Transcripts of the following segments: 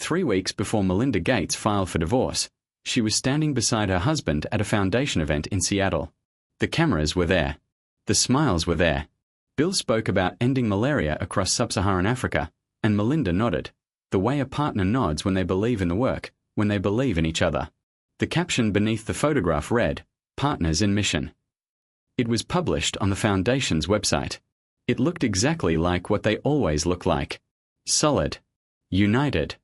3 weeks before Melinda Gates filed for divorce, she was standing beside her husband at a foundation event in Seattle. The cameras were there. The smiles were there. Bill spoke about ending malaria across sub-Saharan Africa, and Melinda nodded, the way a partner nods when they believe in the work, when they believe in each other. The caption beneath the photograph read, "Partners in Mission." It was published on the Foundation's website. It looked exactly like what they always look like. Solid. United.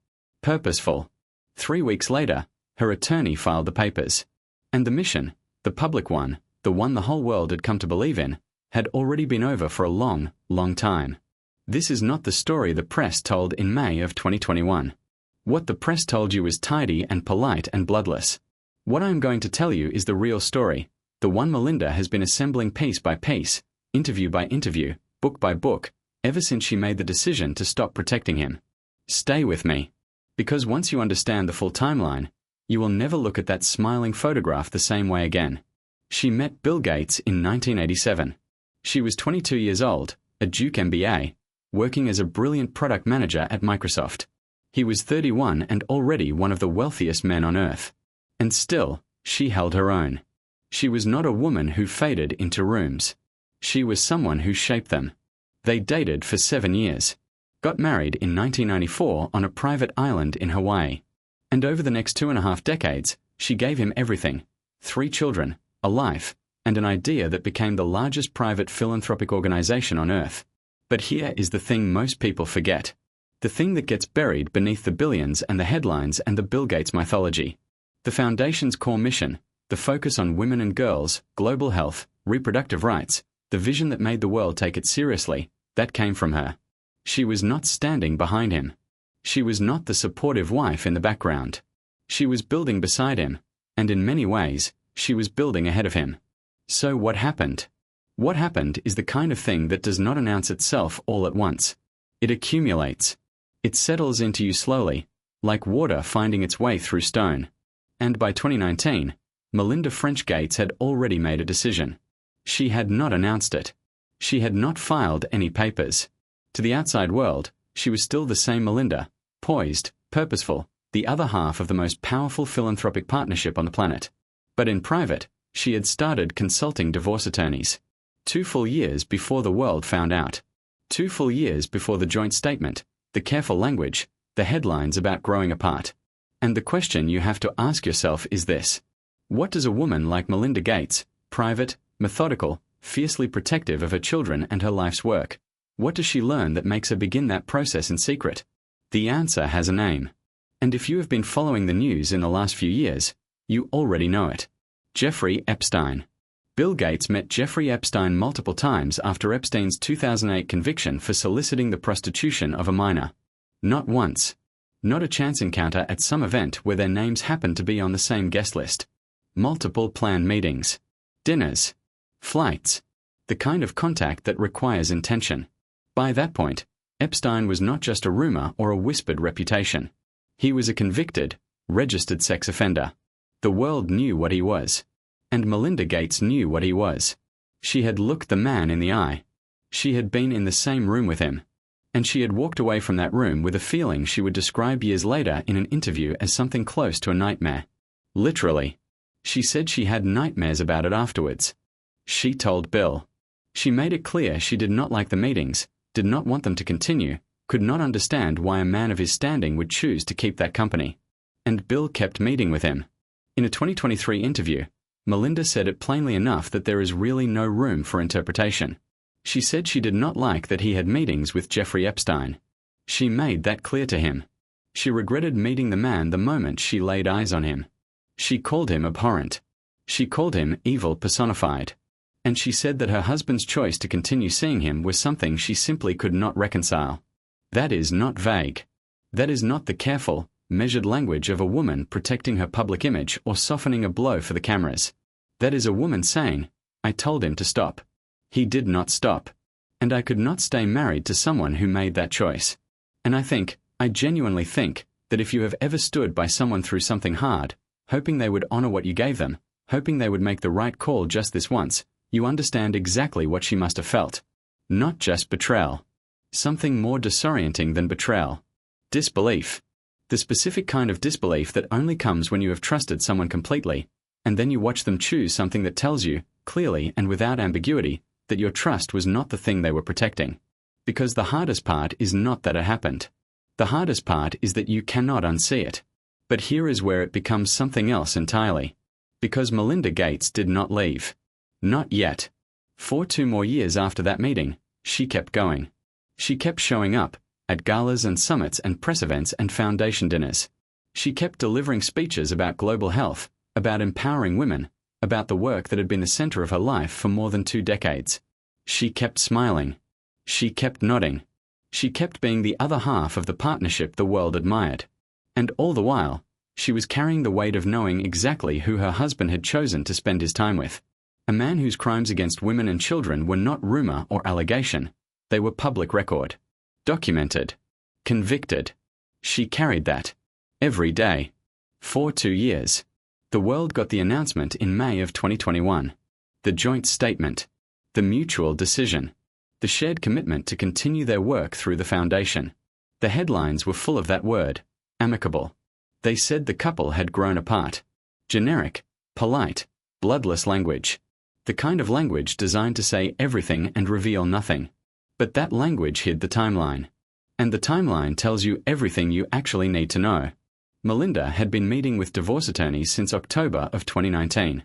Purposeful. 3 weeks later, her attorney filed the papers. And the mission, the public one, the one the whole world had come to believe in, had already been over for a long, long time. This is not the story the press told in May of 2021. What the press told you is tidy and polite and bloodless. What I am going to tell you is the real story, the one Melinda has been assembling piece by piece, interview by interview, book by book, ever since she made the decision to stop protecting him. Stay with me. Because once you understand the full timeline, you will never look at that smiling photograph the same way again. She met Bill Gates in 1987. She was 22 years old, a Duke MBA, working as a brilliant product manager at Microsoft. He was 31 and already one of the wealthiest men on earth. And still, she held her own. She was not a woman who faded into rooms. She was someone who shaped them. They dated for 7 years. Got married in 1994 on a private island in Hawaii. And over the next 2.5 decades, she gave him everything: 3 children, a life, and an idea that became the largest private philanthropic organization on Earth. But here is the thing most people forget. The thing that gets buried beneath the billions and the headlines and the Bill Gates mythology. The Foundation's core mission, the focus on women and girls, global health, reproductive rights, the vision that made the world take it seriously, that came from her. She was not standing behind him. She was not the supportive wife in the background. She was building beside him, and in many ways, she was building ahead of him. So what happened? What happened is the kind of thing that does not announce itself all at once. It accumulates. It settles into you slowly, like water finding its way through stone. And by 2019, Melinda French Gates had already made a decision. She had not announced it. She had not filed any papers. To the outside world, she was still the same Melinda, poised, purposeful, the other half of the most powerful philanthropic partnership on the planet. But in private, she had started consulting divorce attorneys. 2 full years before the world found out. 2 full years before the joint statement, the careful language, the headlines about growing apart. And the question you have to ask yourself is this: what does a woman like Melinda Gates, private, methodical, fiercely protective of her children and her life's work, what does she learn that makes her begin that process in secret? The answer has a name. And if you have been following the news in the last few years, you already know it. Jeffrey Epstein. Bill Gates met Jeffrey Epstein multiple times after Epstein's 2008 conviction for soliciting the prostitution of a minor. Not once. Not a chance encounter at some event where their names happened to be on the same guest list. Multiple planned meetings. Dinners. Flights. The kind of contact that requires intention. By that point, Epstein was not just a rumor or a whispered reputation. He was a convicted, registered sex offender. The world knew what he was. And Melinda Gates knew what he was. She had looked the man in the eye. She had been in the same room with him. And she had walked away from that room with a feeling she would describe years later in an interview as something close to a nightmare. Literally. She said she had nightmares about it afterwards. She told Bill. She made it clear she did not like the meetings, did not want them to continue, could not understand why a man of his standing would choose to keep that company. And Bill kept meeting with him. In a 2023 interview, Melinda said it plainly enough that there is really no room for interpretation. She said she did not like that he had meetings with Jeffrey Epstein. She made that clear to him. She regretted meeting the man the moment she laid eyes on him. She called him abhorrent. She called him evil personified. And she said that her husband's choice to continue seeing him was something she simply could not reconcile. That is not vague. That is not the careful, measured language of a woman protecting her public image or softening a blow for the cameras. That is a woman saying, "I told him to stop. He did not stop. And I could not stay married to someone who made that choice." And I genuinely think, that if you have ever stood by someone through something hard, hoping they would honor what you gave them, hoping they would make the right call just this once, you understand exactly what she must have felt. Not just betrayal. Something more disorienting than betrayal. Disbelief. The specific kind of disbelief that only comes when you have trusted someone completely, and then you watch them choose something that tells you, clearly and without ambiguity, that your trust was not the thing they were protecting. Because the hardest part is not that it happened. The hardest part is that you cannot unsee it. But here is where it becomes something else entirely. Because Melinda Gates did not leave. Not yet. For 2 more years after that meeting, she kept going. She kept showing up, at galas and summits and press events and foundation dinners. She kept delivering speeches about global health, about empowering women, about the work that had been the center of her life for more than 2 decades. She kept smiling. She kept nodding. She kept being the other half of the partnership the world admired. And all the while, she was carrying the weight of knowing exactly who her husband had chosen to spend his time with. A man whose crimes against women and children were not rumor or allegation. They were public record. Documented. Convicted. She carried that. Every day. For 2 years. The world got the announcement in May of 2021. The joint statement. The mutual decision. The shared commitment to continue their work through the foundation. The headlines were full of that word. Amicable. They said the couple had grown apart. Generic, polite, bloodless language. The kind of language designed to say everything and reveal nothing. But that language hid the timeline. And the timeline tells you everything you actually need to know. Melinda had been meeting with divorce attorneys since October of 2019.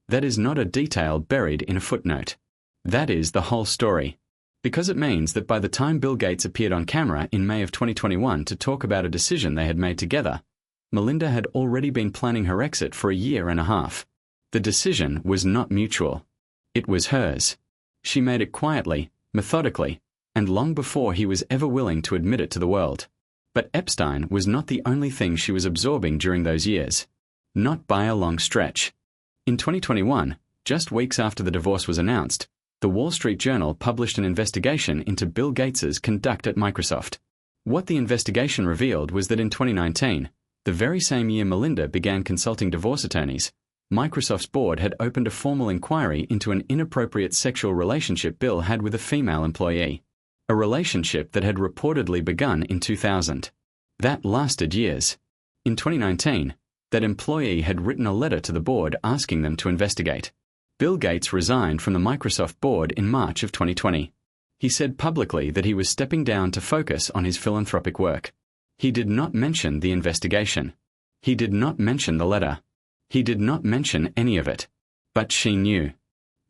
That is not a detail buried in a footnote. That is the whole story. Because it means that by the time Bill Gates appeared on camera in May of 2021 to talk about a decision they had made together, Melinda had already been planning her exit for a year and a half. The decision was not mutual. It was hers. She made it quietly, methodically, and long before he was ever willing to admit it to the world. But Epstein was not the only thing she was absorbing during those years. Not by a long stretch. In 2021, just weeks after the divorce was announced, the Wall Street Journal published an investigation into Bill Gates's conduct at Microsoft. What the investigation revealed was that in 2019, the very same year Melinda began consulting divorce attorneys, Microsoft's board had opened a formal inquiry into an inappropriate sexual relationship Bill had with a female employee. A relationship that had reportedly begun in 2000. That lasted years. In 2019, that employee had written a letter to the board asking them to investigate. Bill Gates resigned from the Microsoft board in March of 2020. He said publicly that he was stepping down to focus on his philanthropic work. He did not mention the investigation. He did not mention the letter. He did not mention any of it. But she knew.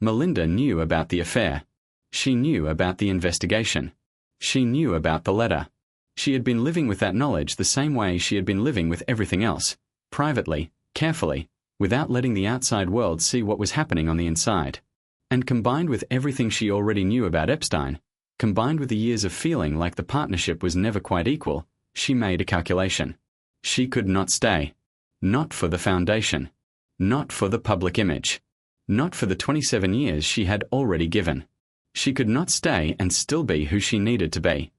Melinda knew about the affair. She knew about the investigation. She knew about the letter. She had been living with that knowledge the same way she had been living with everything else, privately, carefully, without letting the outside world see what was happening on the inside. And combined with everything she already knew about Epstein, combined with the years of feeling like the partnership was never quite equal, she made a calculation. She could not stay. Not for the foundation. Not for the public image. Not for the 27 years she had already given. She could not stay and still be who she needed to be.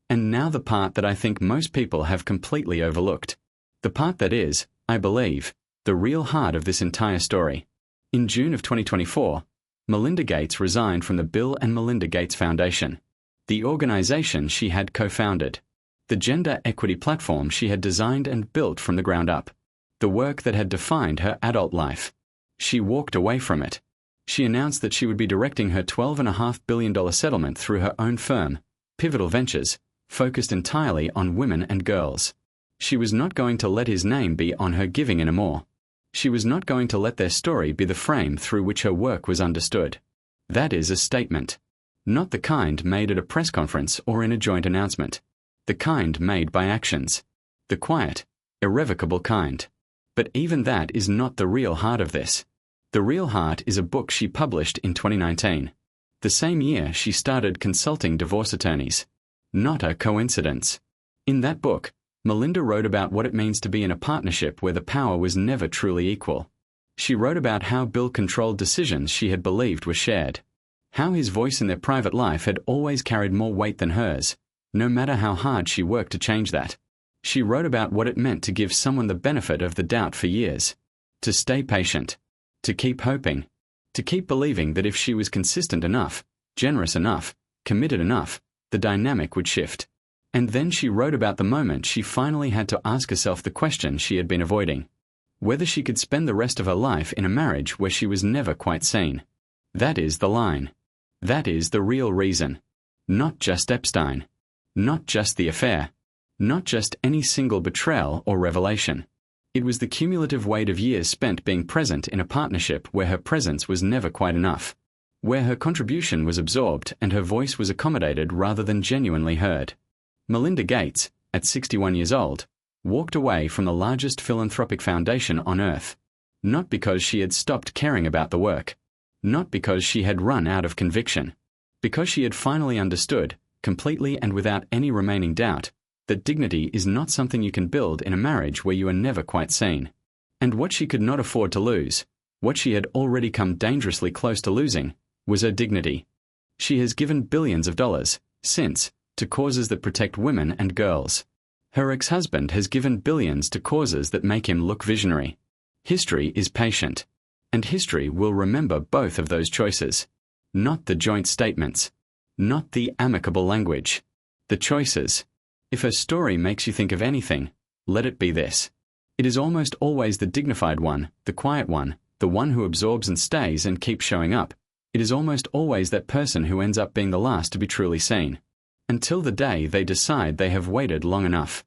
And now the part that I think most people have completely overlooked. The part that is, I believe, the real heart of this entire story. In June of 2024, Melinda Gates resigned from the Bill and Melinda Gates Foundation, the organization she had co-founded, the gender equity platform she had designed and built from the ground up, the work that had defined her adult life. She walked away from it. She announced that she would be directing her $12.5 billion settlement through her own firm, Pivotal Ventures, focused entirely on women and girls. She was not going to let his name be on her giving anymore. She was not going to let their story be the frame through which her work was understood. That is a statement. Not the kind made at a press conference or in a joint announcement. The kind made by actions. The quiet, irrevocable kind. But even that is not the real heart of this. The real heart is a book she published in 2019. The same year she started consulting divorce attorneys. Not a coincidence. In that book, Melinda wrote about what it means to be in a partnership where the power was never truly equal. She wrote about how Bill controlled decisions she had believed were shared. How his voice in their private life had always carried more weight than hers, no matter how hard she worked to change that. She wrote about what it meant to give someone the benefit of the doubt for years. To stay patient. To keep hoping. To keep believing that if she was consistent enough, generous enough, committed enough, the dynamic would shift. And then she wrote about the moment she finally had to ask herself the question she had been avoiding: whether she could spend the rest of her life in a marriage where she was never quite seen. That is the line. That is the real reason. Not just Epstein. Not just the affair. Not just any single betrayal or revelation. It was the cumulative weight of years spent being present in a partnership where her presence was never quite enough, where her contribution was absorbed and her voice was accommodated rather than genuinely heard. Melinda Gates, at 61 years old, walked away from the largest philanthropic foundation on earth, not because she had stopped caring about the work, not because she had run out of conviction, because she had finally understood, completely and without any remaining doubt, that dignity is not something you can build in a marriage where you are never quite seen. And what she could not afford to lose, what she had already come dangerously close to losing, was her dignity. She has given billions of dollars, since, to causes that protect women and girls. Her ex-husband has given billions to causes that make him look visionary. History is patient, and history will remember both of those choices. Not the joint statements, not the amicable language, the choices. If her story makes you think of anything, let it be this. It is almost always the dignified one, the quiet one, the one who absorbs and stays and keeps showing up. It is almost always that person who ends up being the last to be truly seen, until the day they decide they have waited long enough.